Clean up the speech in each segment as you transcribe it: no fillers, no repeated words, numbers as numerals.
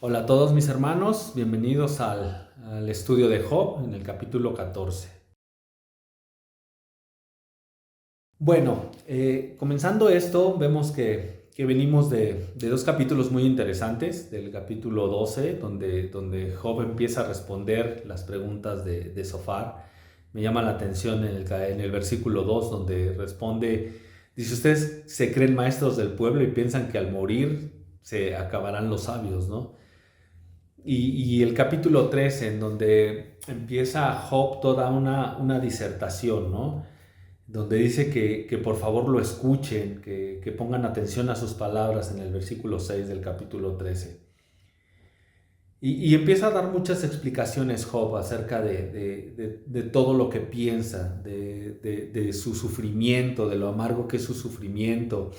Hola a todos mis hermanos, bienvenidos al estudio de Job en el capítulo 14. Bueno, comenzando esto, vemos que venimos de dos capítulos muy interesantes, del capítulo 12, donde Job empieza a responder las preguntas de Sofar. Me llama la atención en el versículo 2, donde responde, dice, ustedes se creen maestros del pueblo y piensan que al morir se acabarán los sabios, ¿no? Y el capítulo 13, en donde empieza Job toda una disertación, ¿no? Donde dice que por favor lo escuchen, que pongan atención a sus palabras en el versículo 6 del capítulo 13. Y empieza a dar muchas explicaciones Job acerca de todo lo que piensa, de su sufrimiento, de lo amargo que es su sufrimiento,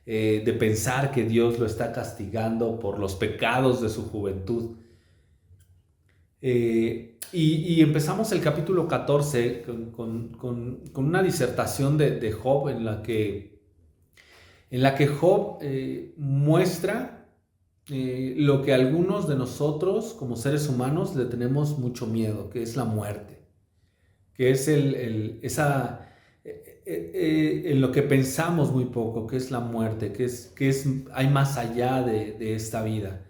de pensar que Dios lo está castigando por los pecados de su juventud. Y empezamos el capítulo 14 con una disertación de Job en la que Job muestra lo que algunos de nosotros como seres humanos le tenemos mucho miedo, que es la muerte, que es en lo que pensamos muy poco, que es la muerte, hay más allá de esta vida.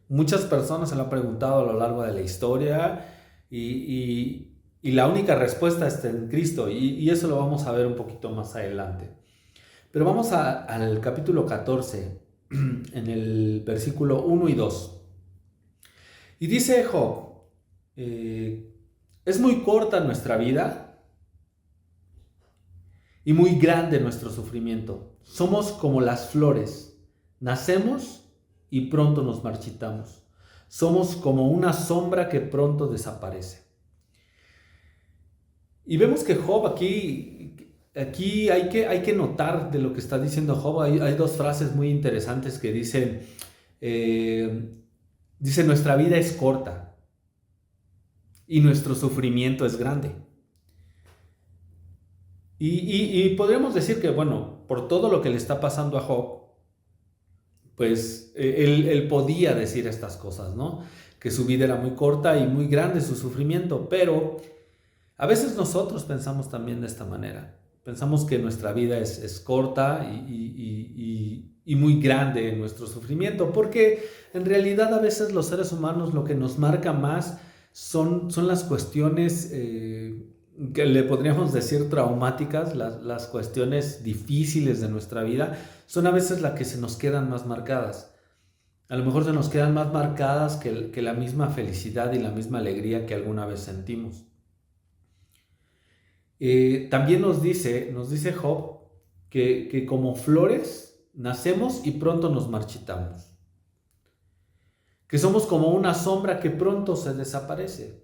Muchas personas se lo han preguntado a lo largo de la historia y la única respuesta está en Cristo y eso lo vamos a ver un poquito más adelante. Pero vamos al capítulo 14, en el versículo 1 y 2. Y dice Job, es muy corta nuestra vida y muy grande nuestro sufrimiento. Somos como las flores, nacemos y pronto nos marchitamos. Somos como una sombra que pronto desaparece. Y vemos que Job aquí hay que notar de lo que está diciendo Job. Hay dos frases muy interesantes que dicen, dice, nuestra vida es corta y nuestro sufrimiento es grande. Y podríamos decir que, bueno, por todo lo que le está pasando a Job, pues él podía decir estas cosas, ¿no? Que su vida era muy corta y muy grande su sufrimiento, pero a veces nosotros pensamos también de esta manera. Pensamos que nuestra vida es corta y muy grande nuestro sufrimiento, porque en realidad a veces los seres humanos lo que nos marca más son las cuestiones que le podríamos decir traumáticas, las cuestiones difíciles de nuestra vida, son a veces las que se nos quedan más marcadas. A lo mejor se nos quedan más marcadas que la misma felicidad y la misma alegría que alguna vez sentimos. También nos dice Job que como flores nacemos y pronto nos marchitamos. Que somos como una sombra que pronto se desaparece.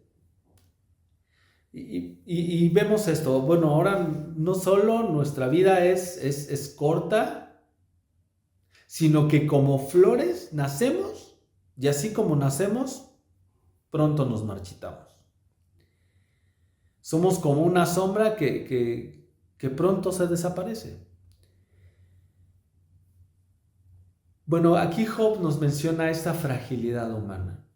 Y vemos esto. Bueno, ahora no solo nuestra vida es corta, sino que como flores nacemos y así como nacemos, pronto nos marchitamos. Somos como una sombra que pronto se desaparece. Bueno, aquí Job nos menciona esta fragilidad humana.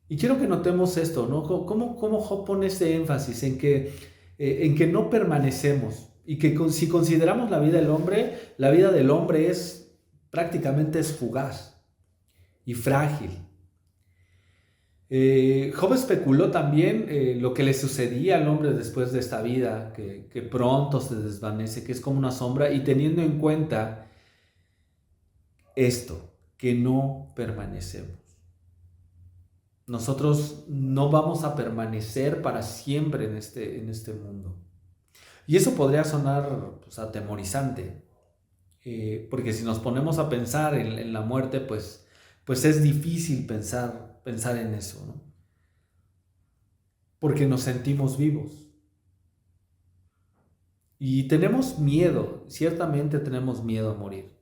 Y quiero que notemos esto, ¿no? ¿Cómo Job pone este énfasis en que no permanecemos y que si consideramos la vida del hombre prácticamente es fugaz y frágil. Job especuló también lo que le sucedía al hombre después de esta vida, que pronto se desvanece, que es como una sombra, y teniendo en cuenta esto, que no permanecemos. Nosotros no vamos a permanecer para siempre en este mundo. Y eso podría sonar pues, atemorizante, porque si nos ponemos a pensar en la muerte, pues es difícil pensar en eso, ¿no? Porque nos sentimos vivos. Y tenemos miedo, ciertamente tenemos miedo a morir.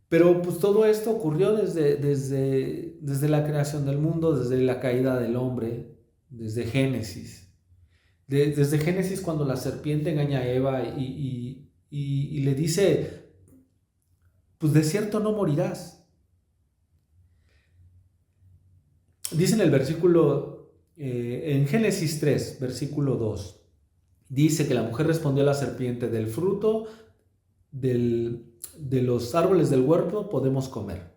Pero pues todo esto ocurrió desde la creación del mundo, desde la caída del hombre, desde Génesis. Desde Génesis cuando la serpiente engaña a Eva y le dice, pues de cierto no morirás. dice en el versículo, en Génesis 3, versículo 2, dice que la mujer respondió a la serpiente: del fruto de los árboles del huerto podemos comer.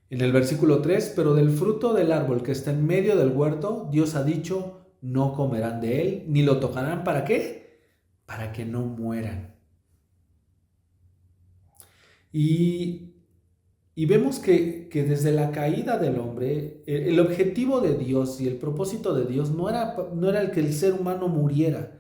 En el versículo 3, pero del fruto del árbol que está en medio del huerto, Dios ha dicho: no comerán de él, ni lo tocarán. ¿Para qué? Para que no mueran. Y vemos que desde la caída del hombre, el objetivo de Dios y el propósito de Dios no era el que el ser humano muriera.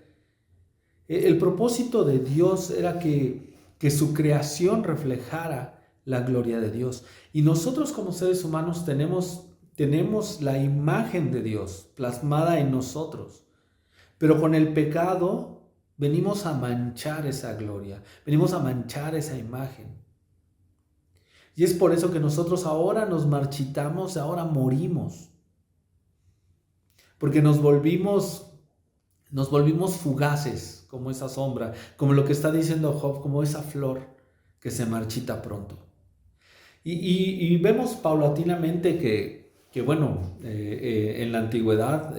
El propósito de Dios era que su creación reflejara la gloria de Dios. Y nosotros como seres humanos tenemos la imagen de Dios plasmada en nosotros. Pero con el pecado venimos a manchar esa gloria, venimos a manchar esa imagen. Y es por eso que nosotros ahora nos marchitamos, ahora morimos. Porque nos volvimos fugaces, como esa sombra, como lo que está diciendo Job, como esa flor que se marchita pronto. Y vemos paulatinamente que bueno, en la antigüedad,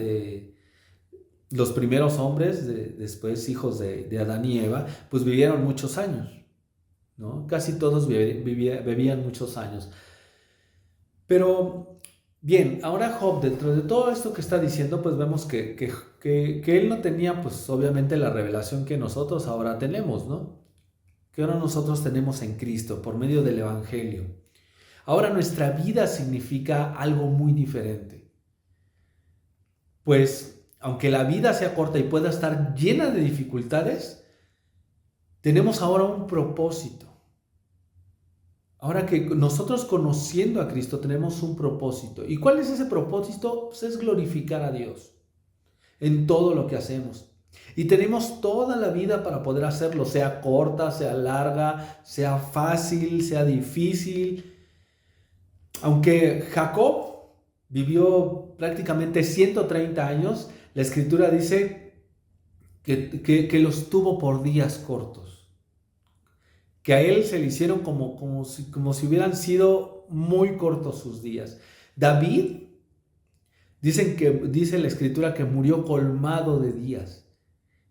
los primeros hombres, después hijos de Adán y Eva, pues vivieron muchos años, ¿no? Casi todos vivían muchos años. Pero bien, ahora Job, dentro de todo esto que está diciendo, pues vemos que él no tenía, pues obviamente, la revelación que nosotros ahora tenemos, ¿no? Que ahora nosotros tenemos en Cristo por medio del Evangelio. Ahora nuestra vida significa algo muy diferente. Pues aunque la vida sea corta y pueda estar llena de dificultades, tenemos ahora un propósito. Ahora que nosotros, conociendo a Cristo, tenemos un propósito. ¿Y cuál es ese propósito? Pues es glorificar a Dios en todo lo que hacemos. Y tenemos toda la vida para poder hacerlo, sea corta, sea larga, sea fácil, sea difícil. Aunque Jacob vivió prácticamente 130 años, la Escritura dice que los tuvo por días cortos. Que a él se le hicieron como si hubieran sido muy cortos sus días. David, dice la Escritura que murió colmado de días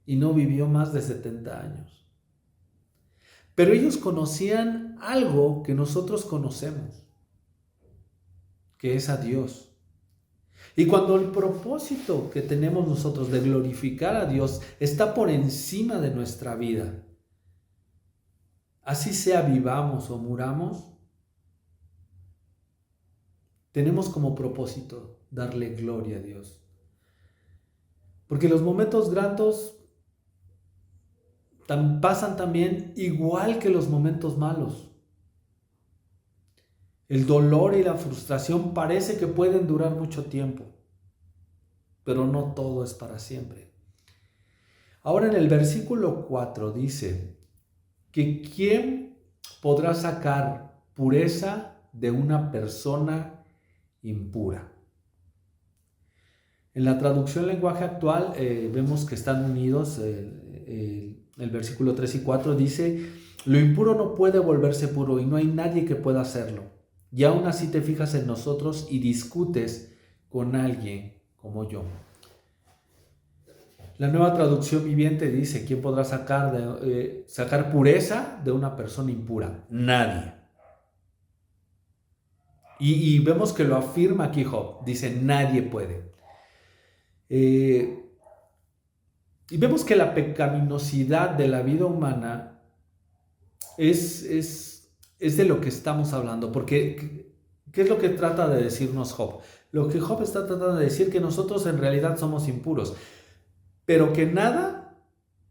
y no vivió más de 70 años. Pero ellos conocían algo que nosotros conocemos, que es a Dios. Y cuando el propósito que tenemos nosotros de glorificar a Dios está por encima de nuestra vida, así sea vivamos o muramos, tenemos como propósito darle gloria a Dios. Porque los momentos gratos pasan también igual que los momentos malos. El dolor y la frustración parece que pueden durar mucho tiempo, pero no todo es para siempre. Ahora en el versículo 4 dice que ¿quién podrá sacar pureza de una persona impura? En la traducción lenguaje actual vemos que están unidos. El versículo 3 y 4 dice: lo impuro no puede volverse puro y no hay nadie que pueda hacerlo. Y aún así te fijas en nosotros y discutes con alguien como yo. La Nueva Traducción Viviente dice: ¿quién podrá sacar pureza de una persona impura? Nadie. Y vemos que lo afirma aquí Job. Dice: nadie puede. Y vemos que la pecaminosidad de la vida humana es de lo que estamos hablando. Porque, ¿qué es lo que trata de decirnos Job? Lo que Job está tratando de decir, que nosotros en realidad somos impuros, pero que nada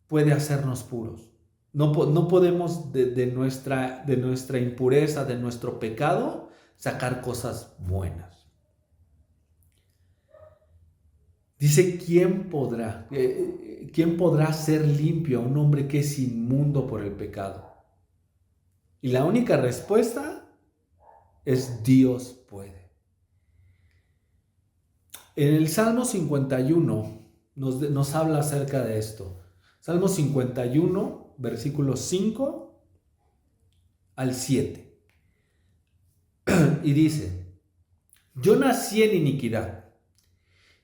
puede hacernos puros. No podemos de nuestra impureza, de nuestro pecado, sacar cosas buenas. Dice: ¿quién podrá ser limpio a un hombre que es inmundo por el pecado? Y la única respuesta es: Dios puede. En el Salmo 51 nos habla acerca de esto. Salmo 51, versículos 5 al 7. Y dice: Yo nací en iniquidad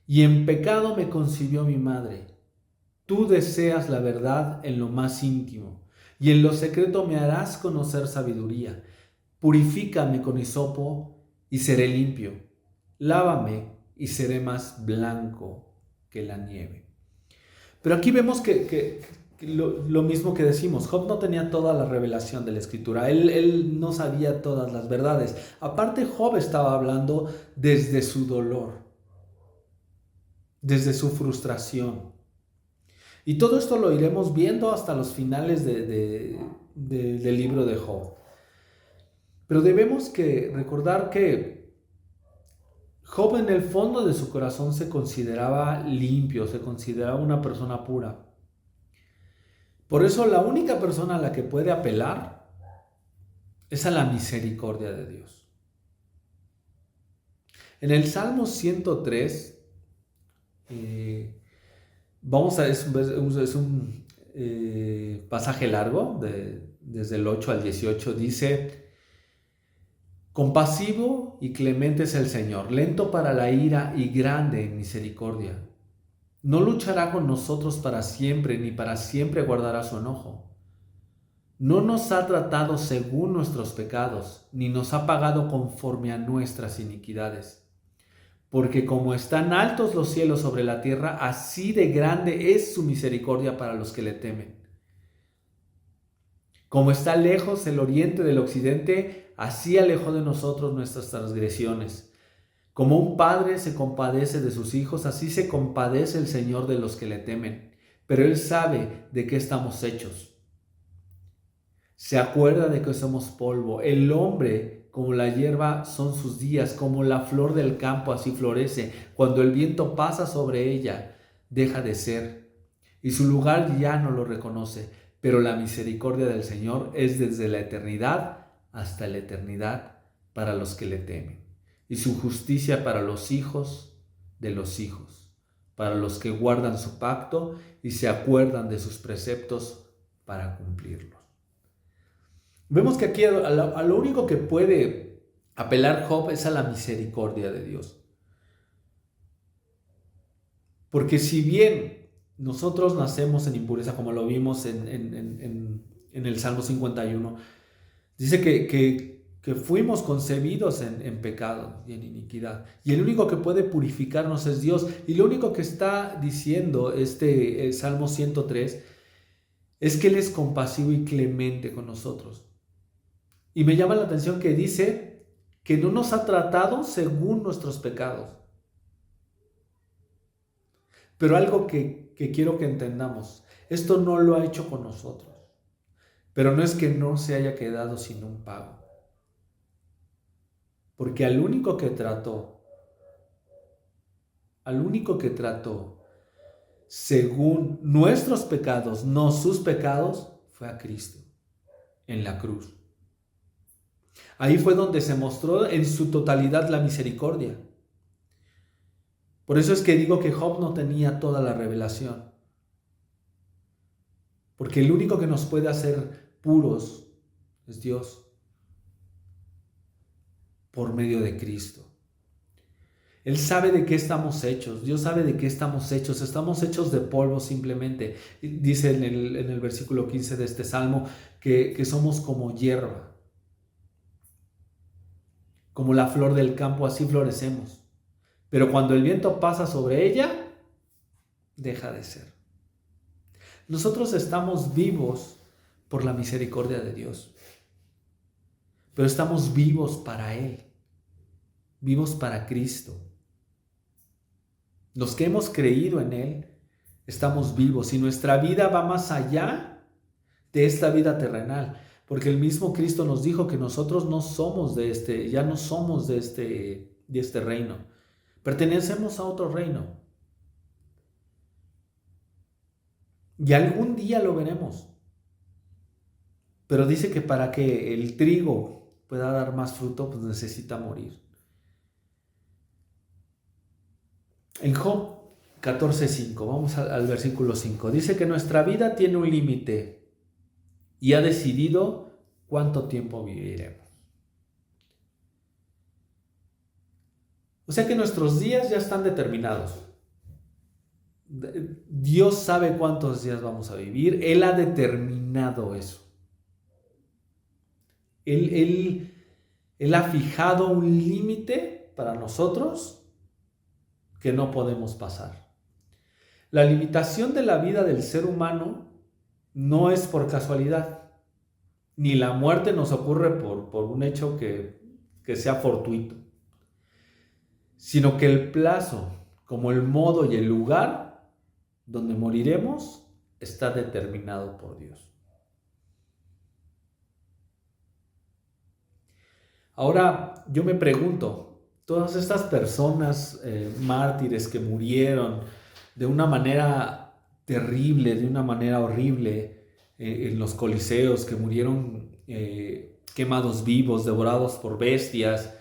y en pecado me concibió mi madre. Tú deseas la verdad en lo más íntimo y en lo secreto me harás conocer sabiduría. Purifícame con hisopo y seré limpio. Lávame y seré más blanco que la nieve. Pero aquí vemos que lo mismo que decimos, Job no tenía toda la revelación de la Escritura, él no sabía todas las verdades. Aparte, Job estaba hablando desde su dolor, desde su frustración. Y todo esto lo iremos viendo hasta los finales del libro de Job. Pero debemos recordar que Job en el fondo de su corazón se consideraba limpio, se consideraba una persona pura. Por eso la única persona a la que puede apelar es a la misericordia de Dios. En el Salmo 103, es un pasaje largo, desde el 8 al 18, dice: compasivo y clemente es el Señor, lento para la ira y grande en misericordia. No luchará con nosotros para siempre, ni para siempre guardará su enojo. No nos ha tratado según nuestros pecados, ni nos ha pagado conforme a nuestras iniquidades. Porque como están altos los cielos sobre la tierra, así de grande es su misericordia para los que le temen. Como está lejos el oriente del occidente, así alejó de nosotros nuestras transgresiones. Como un padre se compadece de sus hijos, así se compadece el Señor de los que le temen. Pero Él sabe de qué estamos hechos. Se acuerda de que somos polvo. El hombre, como la hierba, son sus días, como la flor del campo, así florece. Cuando el viento pasa sobre ella, deja de ser, y su lugar ya no lo reconoce. Pero la misericordia del Señor es desde la eternidad hasta la eternidad para los que le temen, y su justicia para los hijos de los hijos, para los que guardan su pacto y se acuerdan de sus preceptos para cumplirlos. Vemos que aquí a lo único que puede apelar Job es a la misericordia de Dios. Porque si bien nosotros nacemos en impureza, como lo vimos en el Salmo 51, dice que fuimos concebidos en pecado y en iniquidad. Y el único que puede purificarnos es Dios. Y lo único que está diciendo el Salmo 103 es que Él es compasivo y clemente con nosotros. Y me llama la atención que dice que no nos ha tratado según nuestros pecados. Pero algo que quiero que entendamos, esto no lo ha hecho con nosotros. Pero no es que no se haya quedado sin un pago. Porque al único que trató según nuestros pecados, no sus pecados, fue a Cristo en la cruz. Ahí fue donde se mostró en su totalidad la misericordia. Por eso es que digo que Job no tenía toda la revelación. Porque el único que nos puede hacer puros es Dios, por medio de Cristo. Él sabe de qué estamos hechos. Dios sabe de qué estamos hechos. Estamos hechos de polvo simplemente. Dice en el versículo 15 de este salmo que somos como hierba. Como la flor del campo, así florecemos. Pero cuando el viento pasa sobre ella, deja de ser. Nosotros estamos vivos por la misericordia de Dios. Pero estamos vivos para Él. Vivos para Cristo. Los que hemos creído en Él, estamos vivos. Y nuestra vida va más allá de esta vida terrenal. Porque el mismo Cristo nos dijo que nosotros no somos ya no somos de este reino. Pertenecemos a otro reino. Y algún día lo veremos. Pero dice que para que el trigo pueda dar más fruto, pues necesita morir. En Job 14:5, vamos al versículo 5. Dice que nuestra vida tiene un límite y ha decidido cuánto tiempo viviremos. O sea que nuestros días ya están determinados. Dios sabe cuántos días vamos a vivir. Él ha determinado eso. Él ha fijado un límite para nosotros que no podemos pasar. La limitación de la vida del ser humano no es por casualidad, ni la muerte nos ocurre por un hecho que sea fortuito, sino que el plazo, como el modo y el lugar donde moriremos, está determinado por Dios. Ahora, yo me pregunto, todas estas personas mártires que murieron de una manera terrible, de una manera horrible, en los coliseos, que murieron quemados vivos, devorados por bestias,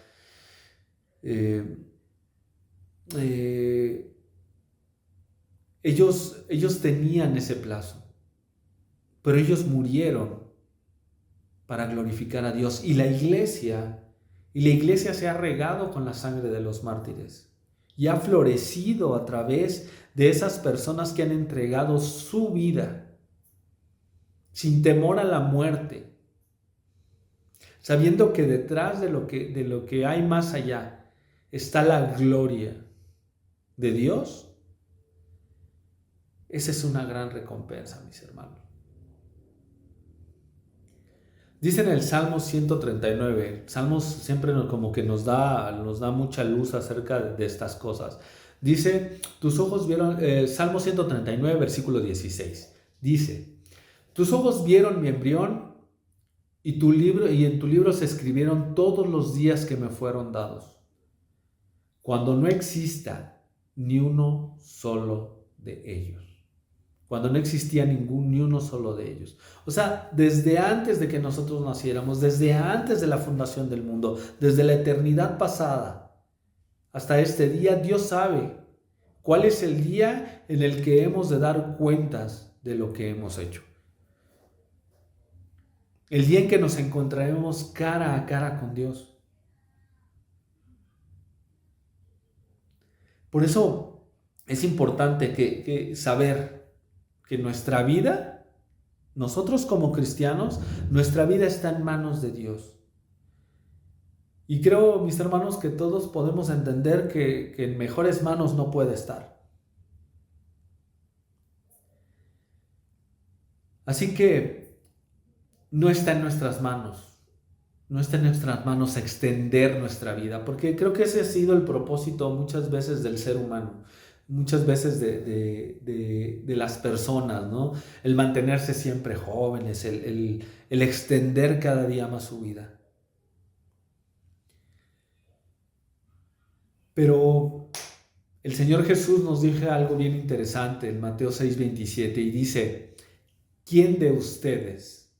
ellos tenían ese plazo, pero ellos murieron para glorificar a Dios. Y la iglesia se ha regado con la sangre de los mártires y ha florecido a través de esas personas que han entregado su vida sin temor a la muerte, sabiendo que detrás de lo que hay más allá está la gloria de Dios. Esa es una gran recompensa, mis hermanos. Dice en el Salmo 139, Salmos siempre como que nos da mucha luz acerca de estas cosas. Dice, tus ojos vieron, Salmo 139, versículo 16, dice, tus ojos vieron mi embrión y en tu libro se escribieron todos los días que me fueron dados, cuando no exista ni uno solo de ellos. Cuando no existía ni uno solo de ellos. O sea, desde antes de que nosotros naciéramos, desde antes de la fundación del mundo, desde la eternidad pasada hasta este día, Dios sabe cuál es el día en el que hemos de dar cuentas de lo que hemos hecho. El día en que nos encontraremos cara a cara con Dios. Por eso es importante que saber que nuestra vida, nosotros como cristianos, nuestra vida está en manos de Dios. Y creo, mis hermanos, que todos podemos entender que en mejores manos no puede estar. Así que no está en nuestras manos. No está en nuestras manos extender nuestra vida, porque creo que ese ha sido el propósito muchas veces del ser humano. Muchas veces de las personas, ¿no? El mantenerse siempre jóvenes, el extender cada día más su vida. Pero el Señor Jesús nos dice algo bien interesante en Mateo 6:27 y dice, ¿quién de ustedes,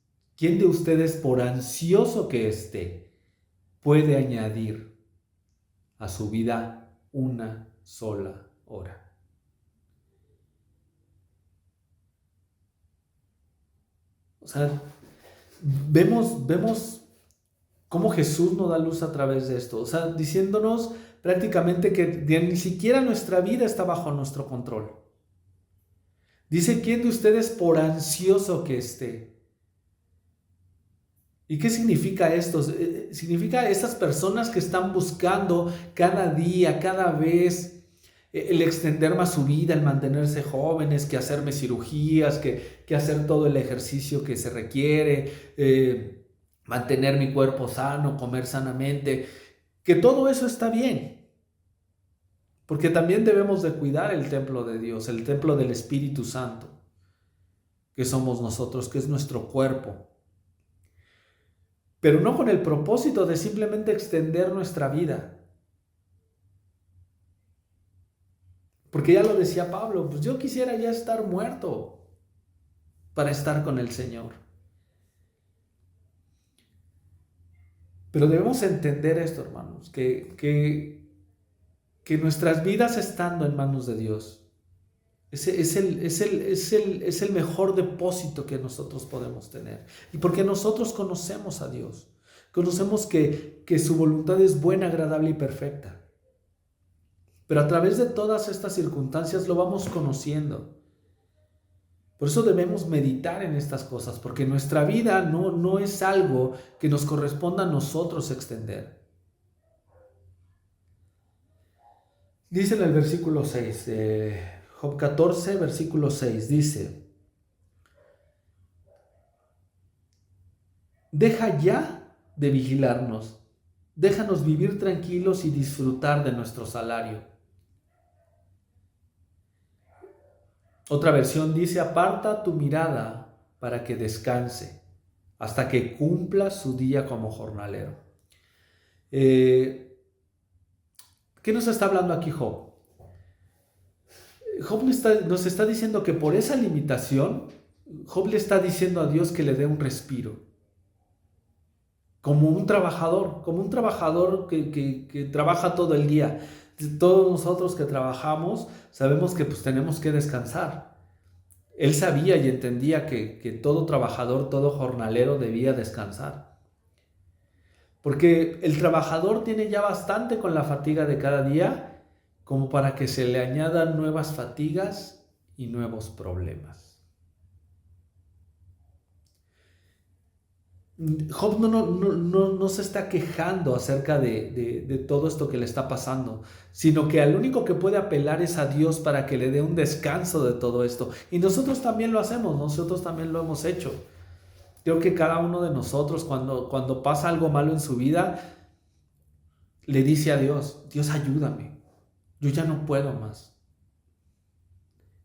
por ansioso que esté, puede añadir a su vida una sola hora? O sea, vemos cómo Jesús nos da luz a través de esto. O sea, diciéndonos prácticamente que ni siquiera nuestra vida está bajo nuestro control. Dice, ¿quién de ustedes por ansioso que esté? ¿Y qué significa esto? Significa esas personas que están buscando cada día, cada vez, el extender más su vida, el mantenerse jóvenes, que hacerme cirugías, que hacer todo el ejercicio que se requiere, mantener mi cuerpo sano, comer sanamente, que todo eso está bien, porque también debemos de cuidar el templo de Dios, el templo del Espíritu Santo, que somos nosotros, que es nuestro cuerpo, pero no con el propósito de simplemente extender nuestra vida. Porque ya lo decía Pablo, pues yo quisiera ya estar muerto para estar con el Señor. Pero debemos entender esto, hermanos, que nuestras vidas estando en manos de Dios es el mejor depósito que nosotros podemos tener. Y porque nosotros conocemos a Dios, conocemos que su voluntad es buena, agradable y perfecta. Pero a través de todas estas circunstancias lo vamos conociendo. Por eso debemos meditar en estas cosas, porque nuestra vida no es algo que nos corresponda a nosotros extender. Dice en el versículo 6, Job 14, versículo 6, dice: deja ya de vigilarnos, déjanos vivir tranquilos y disfrutar de nuestro salario. Otra versión dice: aparta tu mirada para que descanse, hasta que cumpla su día como jornalero. ¿Qué nos está hablando aquí Job? Job nos está diciendo que por esa limitación, Job le está diciendo a Dios que le dé un respiro. Como un trabajador que trabaja todo el día. Todos nosotros que trabajamos sabemos que pues tenemos que descansar. Él sabía y entendía que todo trabajador, todo jornalero debía descansar. Porque el trabajador tiene ya bastante con la fatiga de cada día como para que se le añadan nuevas fatigas y nuevos problemas. Job no se está quejando acerca de todo esto que le está pasando, sino que al único que puede apelar es a Dios para que le dé un descanso de todo esto. Y nosotros también lo hacemos, nosotros también lo hemos hecho. Creo que cada uno de nosotros cuando pasa algo malo en su vida, le dice a Dios: Dios, ayúdame, yo ya no puedo más.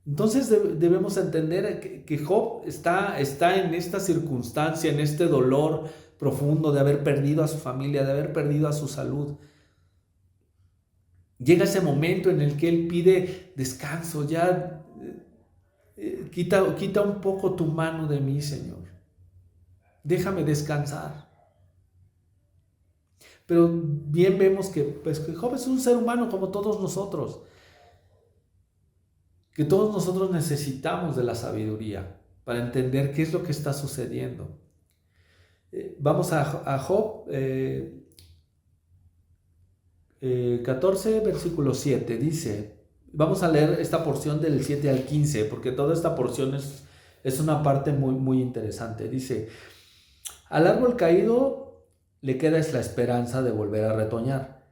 Entonces debemos entender que Job está en esta circunstancia, en este dolor profundo de haber perdido a su familia, de haber perdido a su salud. Llega ese momento en el que él pide descanso: ya quita un poco tu mano de mí, Señor. Déjame descansar. Pero bien vemos que Job es un ser humano como todos nosotros. Que todos nosotros necesitamos de la sabiduría para entender qué es lo que está sucediendo. Vamos a Job 14, versículo 7. Dice, vamos a leer esta porción del 7 al 15, porque toda esta porción es una parte muy, muy interesante. Dice: al árbol caído le queda la esperanza de volver a retoñar.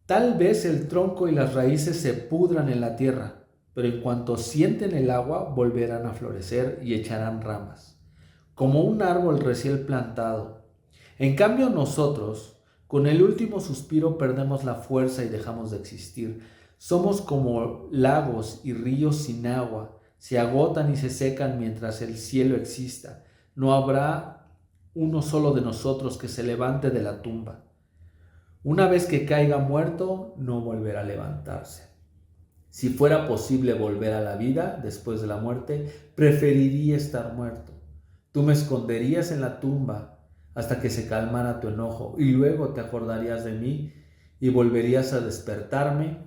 Tal vez el tronco y las raíces se pudran en la tierra, pero en cuanto sienten el agua, volverán a florecer y echarán ramas, como un árbol recién plantado. En cambio nosotros, con el último suspiro, perdemos la fuerza y dejamos de existir. Somos como lagos y ríos sin agua, se agotan y se secan mientras el cielo exista. No habrá uno solo de nosotros que se levante de la tumba. Una vez que caiga muerto, no volverá a levantarse. Si fuera posible volver a la vida después de la muerte, preferiría estar muerto. Tú me esconderías en la tumba hasta que se calmara tu enojo y luego te acordarías de mí y volverías a despertarme.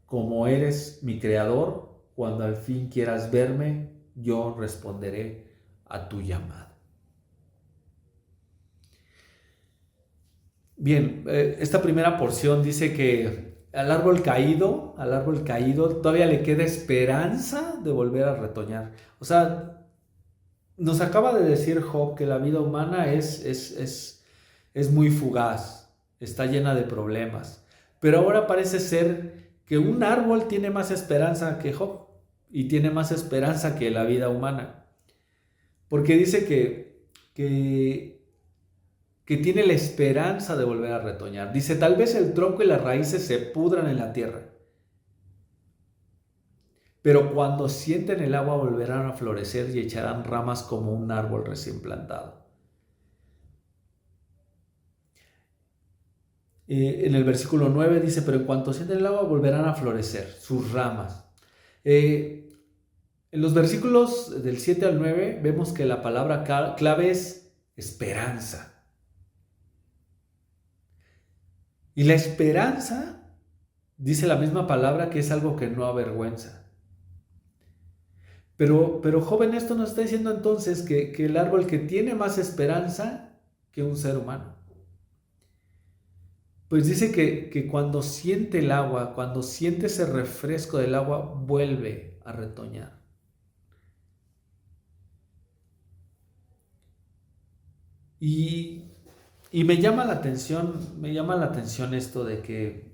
Como eres mi creador, cuando al fin quieras verme, yo responderé a tu llamado. Bien, esta primera porción dice que al árbol caído todavía le queda esperanza de volver a retoñar. O sea, nos acaba de decir Job que la vida humana es muy fugaz, está llena de problemas. Pero ahora parece ser que un árbol tiene más esperanza que Job y tiene más esperanza que la vida humana. Porque dice que tiene la esperanza de volver a retoñar. Dice, tal vez el tronco y las raíces se pudran en la tierra, pero cuando sienten el agua volverán a florecer y echarán ramas como un árbol recién plantado. En el versículo 9 dice, pero en cuanto sienten el agua volverán a florecer sus ramas. En los versículos del 7 al 9 vemos que la palabra clave es esperanza. Y la esperanza, dice la misma palabra, que es algo que no avergüenza. Pero Job en esto nos está diciendo entonces que el árbol que tiene más esperanza que un ser humano. pues dice que cuando siente el agua, cuando siente ese refresco del agua, vuelve a retoñar. Y, y me llama la atención esto de que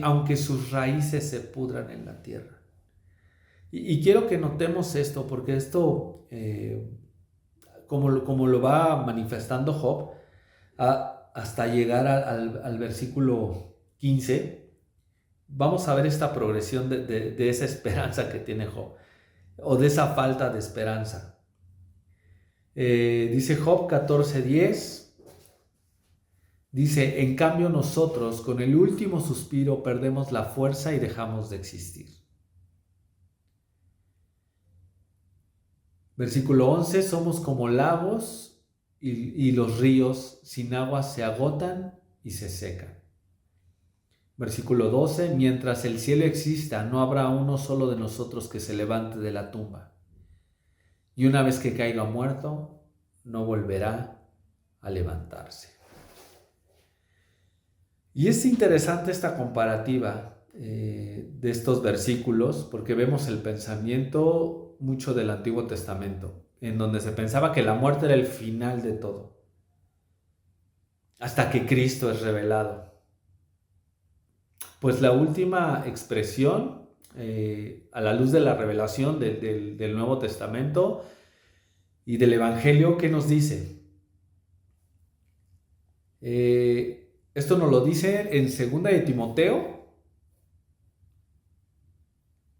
aunque sus raíces se pudran en la tierra. Y quiero que notemos esto, porque esto, como lo va manifestando Job, hasta llegar al versículo 15, vamos a ver esta progresión de esa esperanza que tiene Job, o de esa falta de esperanza. Dice Job 14:10, dice: en cambio nosotros con el último suspiro perdemos la fuerza y dejamos de existir. Versículo 11, somos como lagos y los ríos sin agua se agotan y se secan. Versículo 12, mientras el cielo exista, no habrá uno solo de nosotros que se levante de la tumba. Y una vez que caiga muerto, no volverá a levantarse. Y es interesante esta comparativa de estos versículos, porque vemos el pensamiento mucho del Antiguo Testamento, en donde se pensaba que la muerte era el final de todo, hasta que Cristo es revelado. Pues la última expresión, a la luz de la revelación del Nuevo Testamento y del Evangelio, ¿qué nos dice? Esto nos lo dice en 2 de Timoteo,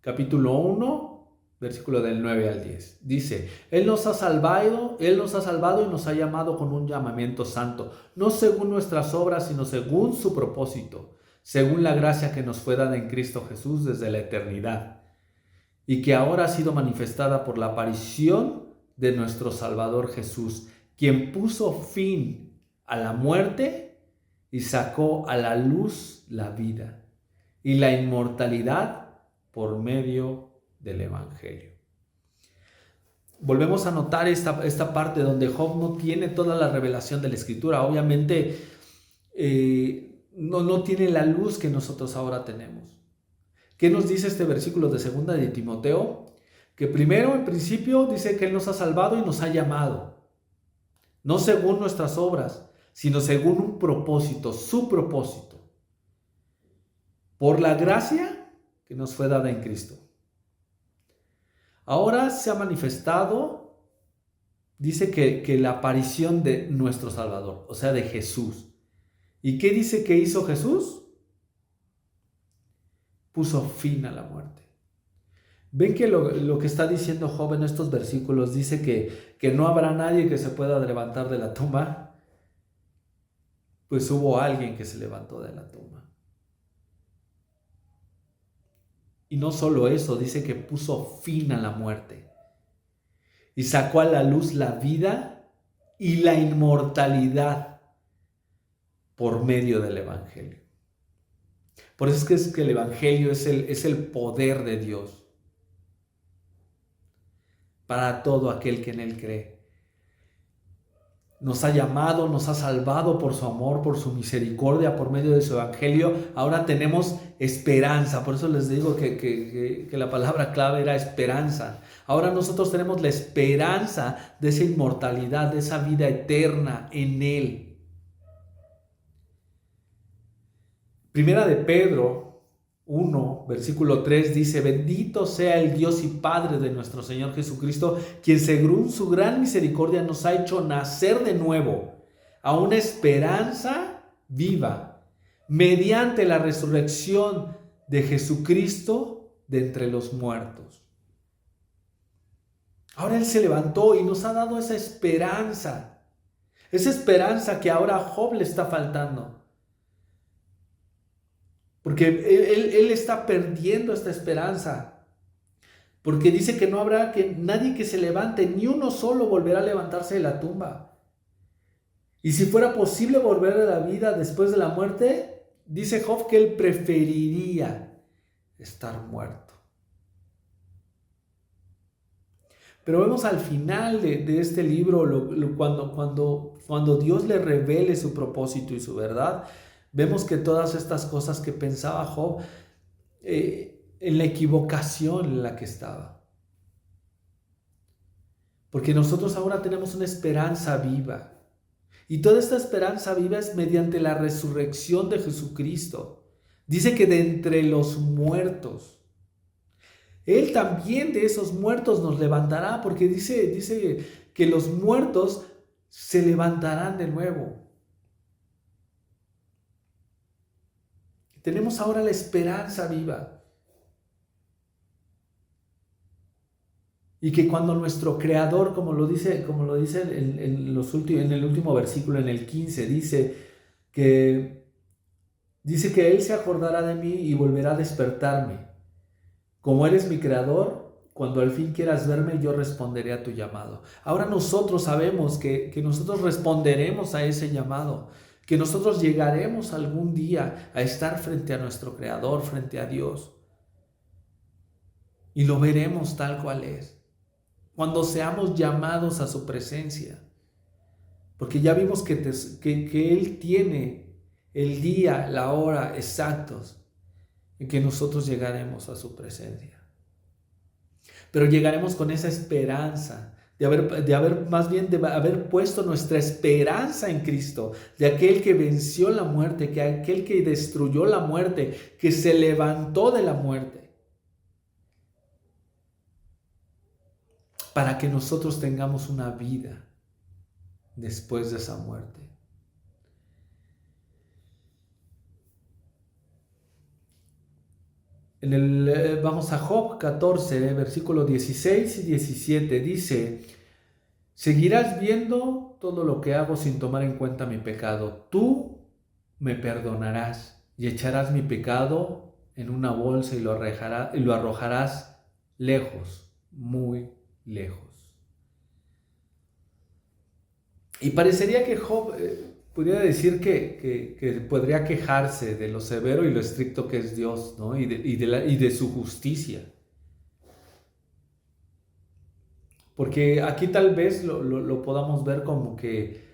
capítulo 1, versículo del 9 al 10. Dice: Él nos ha salvado y nos ha llamado con un llamamiento santo, no según nuestras obras, sino según su propósito, según la gracia que nos fue dada en Cristo Jesús desde la eternidad, y que ahora ha sido manifestada por la aparición de nuestro Salvador Jesús, quien puso fin a la muerte y sacó a la luz la vida y la inmortalidad por medio del Evangelio. Volvemos a notar esta parte donde Job no tiene toda la revelación de la Escritura. Obviamente no tiene la luz que nosotros ahora tenemos. ¿Qué nos dice este versículo de 2 de Timoteo? Que primero, en principio, dice que Él nos ha salvado y nos ha llamado. No según nuestras obras, sino según un propósito, su propósito. Por la gracia que nos fue dada en Cristo. Ahora se ha manifestado, dice que la aparición de nuestro Salvador, o sea, de Jesús. ¿Y qué dice que hizo Jesús? Puso fin a la muerte. ¿Ven que lo que está diciendo Job en estos versículos dice que no habrá nadie que se pueda levantar de la tumba? Pues hubo alguien que se levantó de la tumba. Y no solo eso, dice que puso fin a la muerte y sacó a la luz la vida y la inmortalidad por medio del Evangelio. Por eso es que el Evangelio es el poder de Dios para todo aquel que en Él cree. Nos ha llamado, nos ha salvado por su amor, por su misericordia, por medio de su Evangelio. Ahora tenemos esperanza. Por eso les digo que la palabra clave era esperanza. Ahora nosotros tenemos la esperanza de esa inmortalidad, de esa vida eterna en Él. Primera de Pedro 1, versículo 3 dice: bendito sea el Dios y Padre de nuestro Señor Jesucristo, quien según su gran misericordia nos ha hecho nacer de nuevo a una esperanza viva, mediante la resurrección de Jesucristo de entre los muertos. Ahora Él se levantó y nos ha dado esa esperanza que ahora a Job le está faltando. Porque él está perdiendo esta esperanza. Porque dice que no habrá nadie que se levante, ni uno solo volverá a levantarse de la tumba. Y si fuera posible volver a la vida después de la muerte, dice Job que él preferiría estar muerto. Pero vemos al final de este libro, cuando Dios le revele su propósito y su verdad, vemos que todas estas cosas que pensaba Job, en la equivocación en la que estaba. Porque nosotros ahora tenemos una esperanza viva. Y toda esta esperanza viva es mediante la resurrección de Jesucristo. Dice que de entre los muertos, Él también de esos muertos nos levantará, porque dice que los muertos se levantarán de nuevo. Tenemos ahora la esperanza viva. Y que cuando nuestro Creador, como lo dice en el último versículo, en el 15, que Él se acordará de mí y volverá a despertarme. Como eres mi Creador, cuando al fin quieras verme, yo responderé a tu llamado. Ahora nosotros sabemos que nosotros responderemos a ese llamado, que nosotros llegaremos algún día a estar frente a nuestro Creador, frente a Dios. Y lo veremos tal cual es. Cuando seamos llamados a su presencia. Porque ya vimos que Él tiene el día, la hora exactos en que nosotros llegaremos a su presencia. Pero llegaremos con esa esperanza de haber puesto nuestra esperanza en Cristo, de aquel que venció la muerte, que aquel que destruyó la muerte, que se levantó de la muerte, para que nosotros tengamos una vida después de esa muerte. Vamos a Job 14, versículos 16 y 17. Dice: seguirás viendo todo lo que hago sin tomar en cuenta mi pecado. Tú me perdonarás y echarás mi pecado en una bolsa y lo arrojarás lejos, muy lejos. Y parecería que Job pudiera decir que podría quejarse de lo severo y lo estricto que es Dios, ¿no? y de su justicia. Porque aquí tal vez lo podamos ver como que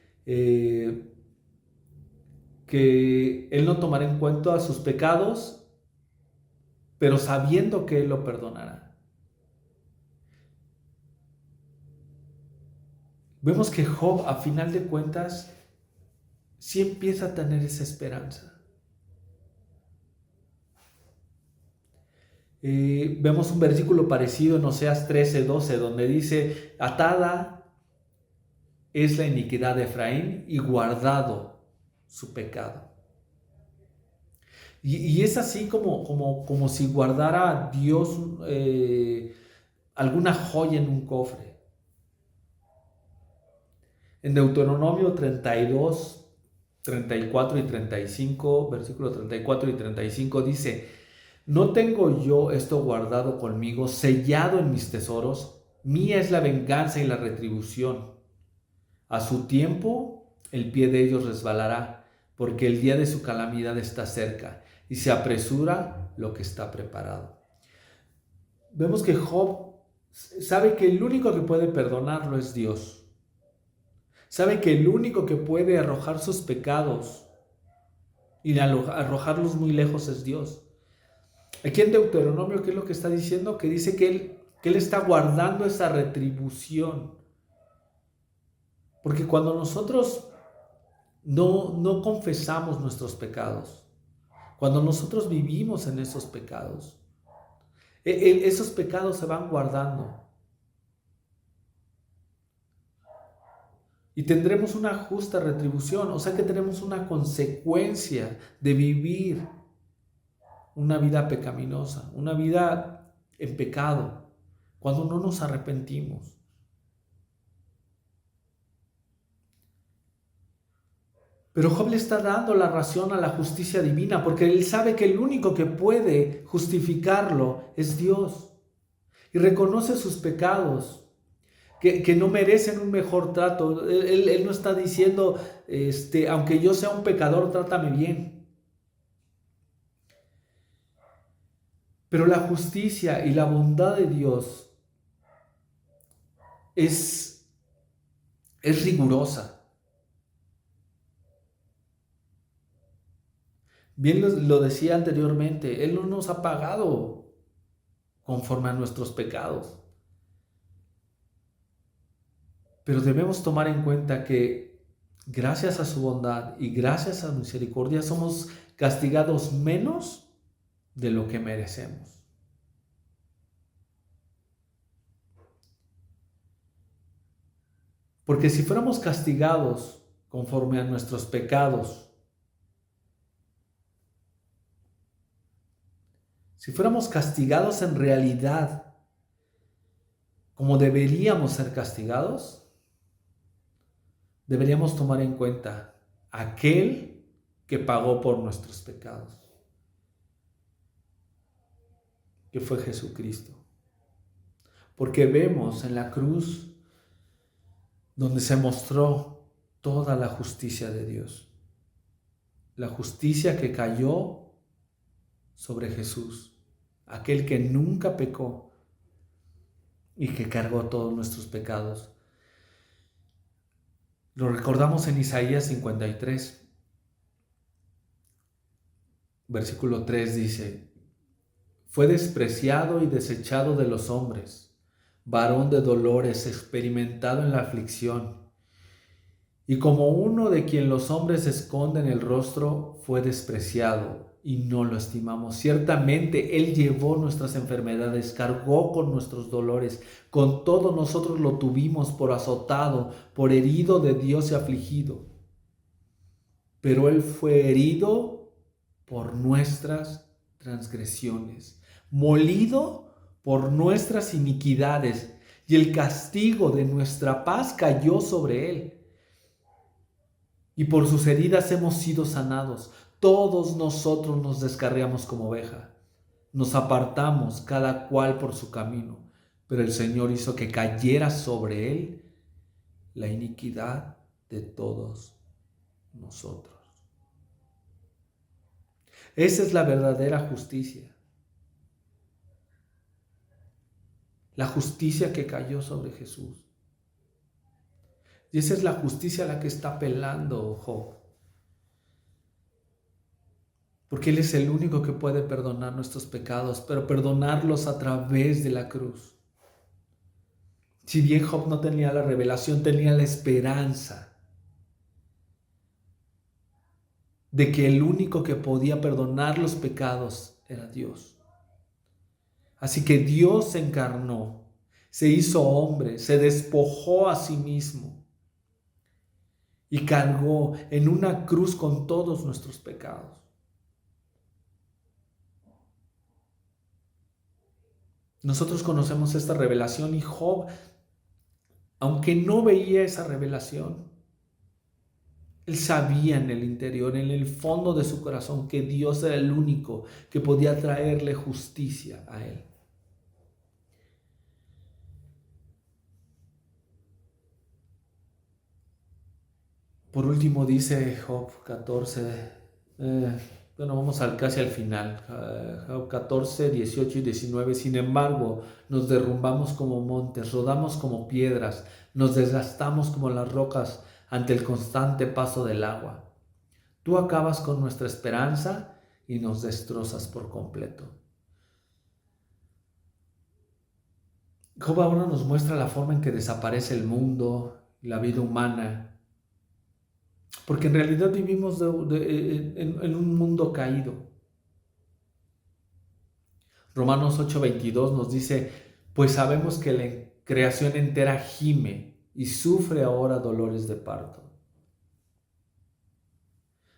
Él no tomará en cuenta sus pecados, pero sabiendo que Él lo perdonará. Vemos que Job, a final de cuentas, sí empieza a tener esa esperanza. Vemos un versículo parecido en Oseas 13:12, donde dice: atada es la iniquidad de Efraín y guardado su pecado. Y es así como si guardara Dios alguna joya en un cofre. En Deuteronomio 32, 34 y 35, versículo 34 y 35 dice: ¿no tengo yo esto guardado conmigo, sellado en mis tesoros? Mía es la venganza y la retribución. A su tiempo el pie de ellos resbalará, porque el día de su calamidad está cerca, y se apresura lo que está preparado. Vemos que Job sabe que el único que puede perdonarlo es Dios. Sabe que el único que puede arrojar sus pecados y arrojarlos muy lejos es Dios. Aquí en Deuteronomio, ¿qué es lo que está diciendo? Que dice que Él está guardando esa retribución. Porque cuando nosotros no confesamos nuestros pecados, cuando nosotros vivimos en esos pecados, esos pecados se van guardando. Y tendremos una justa retribución, o sea que tenemos una consecuencia de vivir una vida pecaminosa, una vida en pecado, cuando no nos arrepentimos. Pero Job le está dando la razón a la justicia divina, porque él sabe que el único que puede justificarlo es Dios. Y reconoce sus pecados, que no merecen un mejor trato. Él no está diciendo, aunque yo sea un pecador, trátame bien. Pero la justicia y la bondad de Dios es rigurosa. Bien lo decía anteriormente, Él no nos ha pagado conforme a nuestros pecados. Pero debemos tomar en cuenta que gracias a su bondad y gracias a su misericordia somos castigados menos de lo que merecemos. Porque si fuéramos castigados conforme a nuestros pecados, si fuéramos castigados en realidad como deberíamos ser castigados, deberíamos tomar en cuenta aquel que pagó por nuestros pecados, que fue Jesucristo. Porque vemos en la cruz donde se mostró toda la justicia de Dios, la justicia que cayó sobre Jesús, aquel que nunca pecó y que cargó todos nuestros pecados. Lo recordamos en Isaías 53, versículo 3 dice: fue despreciado y desechado de los hombres, varón de dolores, experimentado en la aflicción, y como uno de quien los hombres esconden el rostro, fue despreciado y no lo estimamos. Ciertamente Él llevó nuestras enfermedades, cargó con nuestros dolores. Con todo nosotros lo tuvimos por azotado, por herido de Dios y afligido. Pero Él fue herido por nuestras transgresiones, molido por nuestras iniquidades, y el castigo de nuestra paz cayó sobre Él. Y por sus heridas hemos sido sanados. Todos nosotros nos descarriamos como oveja. Nos apartamos cada cual por su camino. Pero el Señor hizo que cayera sobre Él la iniquidad de todos nosotros. Esa es la verdadera justicia. La justicia que cayó sobre Jesús. Y esa es la justicia a la que está apelando Job. Porque Él es el único que puede perdonar nuestros pecados, pero perdonarlos a través de la cruz. Si bien Job no tenía la revelación, tenía la esperanza de que el único que podía perdonar los pecados era Dios. Así que Dios se encarnó, se hizo hombre, se despojó a sí mismo y cargó en una cruz con todos nuestros pecados. Nosotros conocemos esta revelación y Job, aunque no veía esa revelación, él sabía en el interior, en el fondo de su corazón, que Dios era el único que podía traerle justicia a él. Por último dice Job 14, vamos casi al final, Job 14, 18 y 19. Sin embargo, nos derrumbamos como montes, rodamos como piedras, nos desgastamos como las rocas ante el constante paso del agua. Tú acabas con nuestra esperanza y nos destrozas por completo. Job ahora nos muestra la forma en que desaparece el mundo, la vida humana, porque en realidad vivimos en un mundo caído. Romanos 8:22 nos dice: pues sabemos que la creación entera gime y sufre ahora dolores de parto.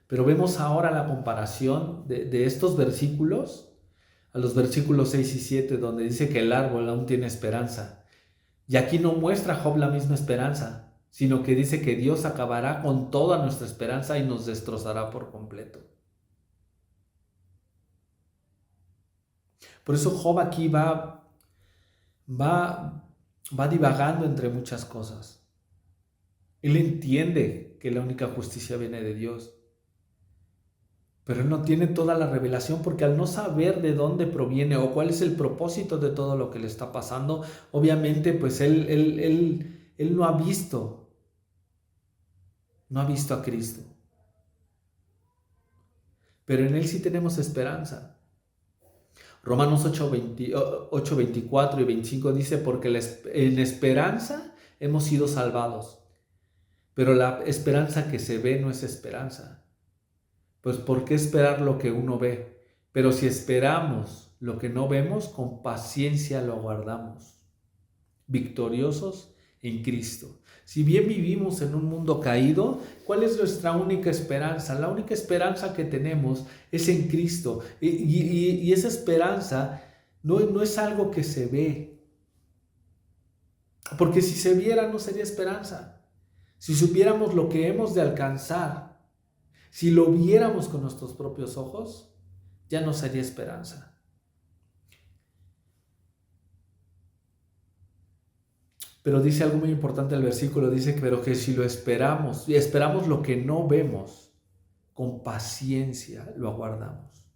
Pero vemos ahora la comparación de estos versículos a los versículos 6 y 7, donde dice que el árbol aún tiene esperanza. Y aquí no muestra Job la misma esperanza, sino que dice que Dios acabará con toda nuestra esperanza y nos destrozará por completo. Por eso Job aquí va divagando entre muchas cosas. Él entiende que la única justicia viene de Dios. Pero él no tiene toda la revelación porque al no saber de dónde proviene o cuál es el propósito de todo lo que le está pasando, obviamente pues él no ha visto a Cristo. Pero en él sí tenemos esperanza. Romanos 8, 24 y 25 dice, porque en esperanza hemos sido salvados. Pero la esperanza que se ve no es esperanza. Pues ¿por qué esperar lo que uno ve? Pero si esperamos lo que no vemos, con paciencia lo aguardamos, victoriosos en Cristo. Si bien vivimos en un mundo caído, ¿cuál es nuestra única esperanza? La única esperanza que tenemos es en Cristo. Y esa esperanza no es algo que se ve. Porque si se viera no sería esperanza. Si supiéramos lo que hemos de alcanzar, si lo viéramos con nuestros propios ojos, ya no sería esperanza. Pero dice algo muy importante el versículo, dice pero que si lo esperamos, y esperamos lo que no vemos, con paciencia lo aguardamos.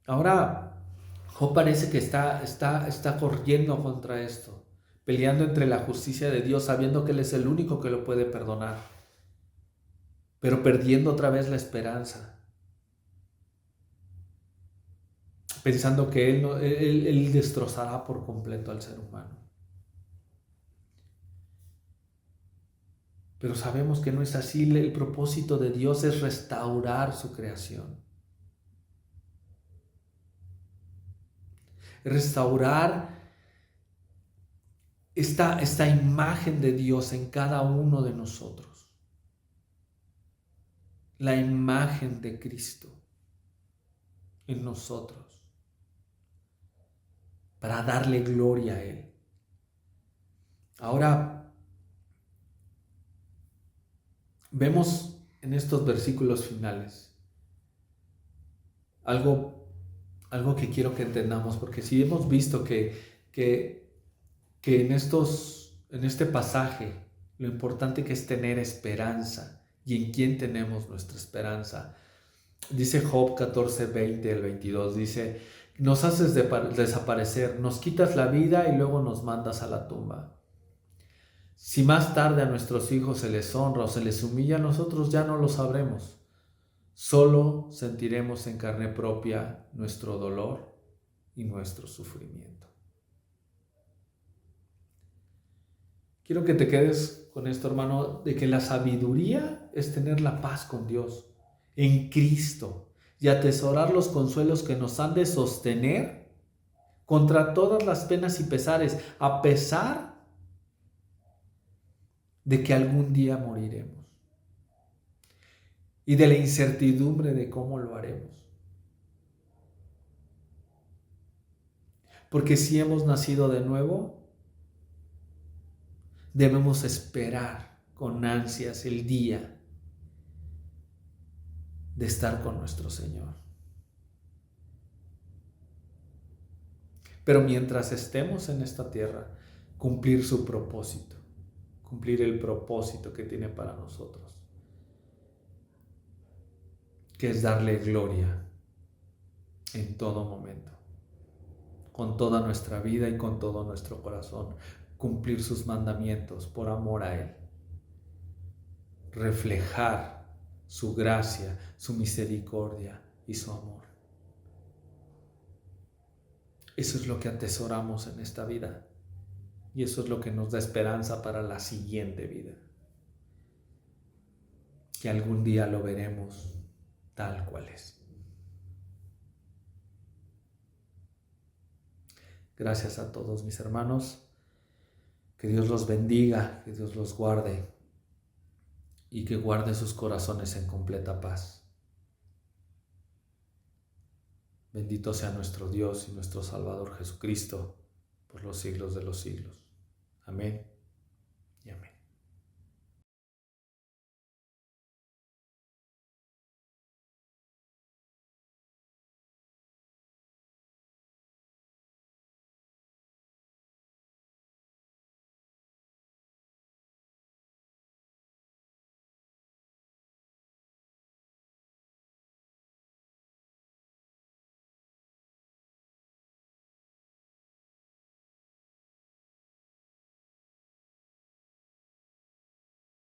Ahora, Job parece que está corriendo contra esto, peleando entre la justicia de Dios, sabiendo que Él es el único que lo puede perdonar, pero perdiendo otra vez la esperanza, pensando que Él destrozará por completo al ser humano. Pero sabemos que no es así. El propósito de Dios es restaurar su creación. Restaurar esta imagen de Dios en cada uno de nosotros. La imagen de Cristo en nosotros. Para darle gloria a Él. Ahora, vemos en estos versículos finales algo que quiero que entendamos, porque si hemos visto que en este pasaje lo importante que es tener esperanza y en quién tenemos nuestra esperanza. Dice Job 14, 20 al 22, dice, nos haces desaparecer, nos quitas la vida y luego nos mandas a la tumba. Si más tarde a nuestros hijos se les honra o se les humilla, nosotros ya no lo sabremos. Solo sentiremos en carne propia nuestro dolor y nuestro sufrimiento. Quiero que te quedes con esto, hermano, de que la sabiduría es tener la paz con Dios, en Cristo, y atesorar los consuelos que nos han de sostener contra todas las penas y pesares, a pesar de que algún día moriremos y de la incertidumbre de cómo lo haremos. Porque si hemos nacido de nuevo, debemos esperar con ansias el día de estar con nuestro Señor. Pero mientras estemos en esta tierra, cumplir su propósito, cumplir el propósito que tiene para nosotros, que es darle gloria en todo momento, con toda nuestra vida y con todo nuestro corazón, cumplir sus mandamientos por amor a Él, reflejar su gracia, su misericordia y su amor. Eso es lo que atesoramos en esta vida y eso es lo que nos da esperanza para la siguiente vida, que algún día lo veremos tal cual es. Gracias a todos mis hermanos, que Dios los bendiga, que Dios los guarde y que guarde sus corazones en completa paz. Bendito sea nuestro Dios y nuestro Salvador Jesucristo por los siglos de los siglos. Amén.